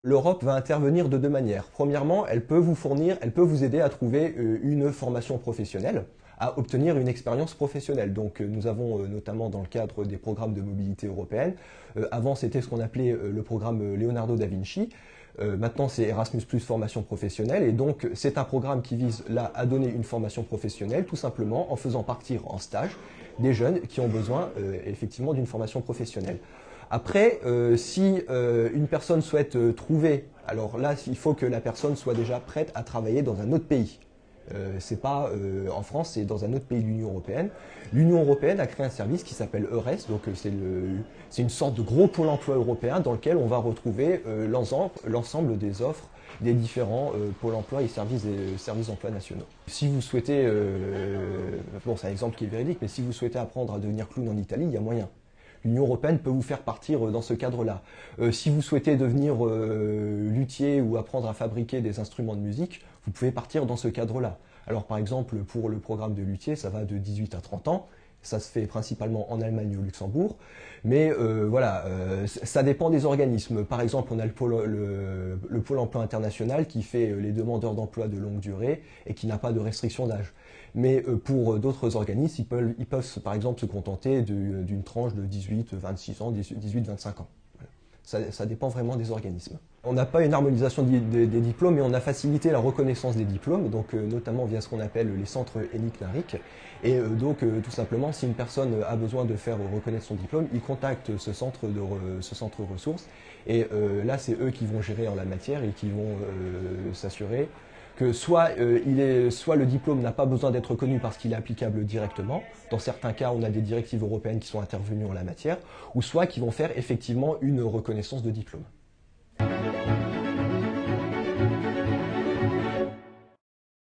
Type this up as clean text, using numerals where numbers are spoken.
L'Europe va intervenir de deux manières. Premièrement, elle peut vous aider à trouver une formation professionnelle, à obtenir une expérience professionnelle. Donc nous avons notamment dans le cadre des programmes de mobilité européenne, avant c'était ce qu'on appelait le programme Leonardo da Vinci, maintenant c'est Erasmus Plus formation professionnelle, et donc c'est un programme qui vise là à donner une formation professionnelle, tout simplement en faisant partir en stage des jeunes qui ont besoin effectivement d'une formation professionnelle. Après, si une personne souhaite trouver, alors là, il faut que la personne soit déjà prête à travailler dans un autre pays. C'est pas en France, c'est dans un autre pays de l'Union européenne. L'Union européenne a créé un service qui s'appelle EURES, donc c'est une sorte de gros pôle emploi européen dans lequel on va retrouver l'ensemble des offres des différents pôles emploi et services d'emploi nationaux. Si vous souhaitez, bon c'est un exemple qui est véridique, mais si vous souhaitez apprendre à devenir clown en Italie, il y a moyen. L'Union européenne peut vous faire partir dans ce cadre-là. Si vous souhaitez devenir luthier ou apprendre à fabriquer des instruments de musique, vous pouvez partir dans ce cadre-là. Alors par exemple, pour le programme de luthier, ça va de 18 à 30 ans. Ça se fait principalement en Allemagne et au Luxembourg. Mais voilà, ça dépend des organismes. Par exemple, on a le pôle emploi international qui fait les demandeurs d'emploi de longue durée et qui n'a pas de restriction d'âge. Mais pour d'autres organismes, ils peuvent par exemple se contenter d'une tranche de 18-26 ans, 18-25 ans. Voilà. Ça dépend vraiment des organismes. On n'a pas une harmonisation des diplômes, mais on a facilité la reconnaissance des diplômes, donc notamment via ce qu'on appelle les centres ENIC-NARIC. Et donc tout simplement, si une personne a besoin de faire reconnaître son diplôme, il contacte ce centre ressources. Et là, c'est eux qui vont gérer en la matière et qui vont s'assurer que soit le diplôme n'a pas besoin d'être reconnu parce qu'il est applicable directement, dans certains cas on a des directives européennes qui sont intervenues en la matière, ou soit qu'ils vont faire effectivement une reconnaissance de diplôme.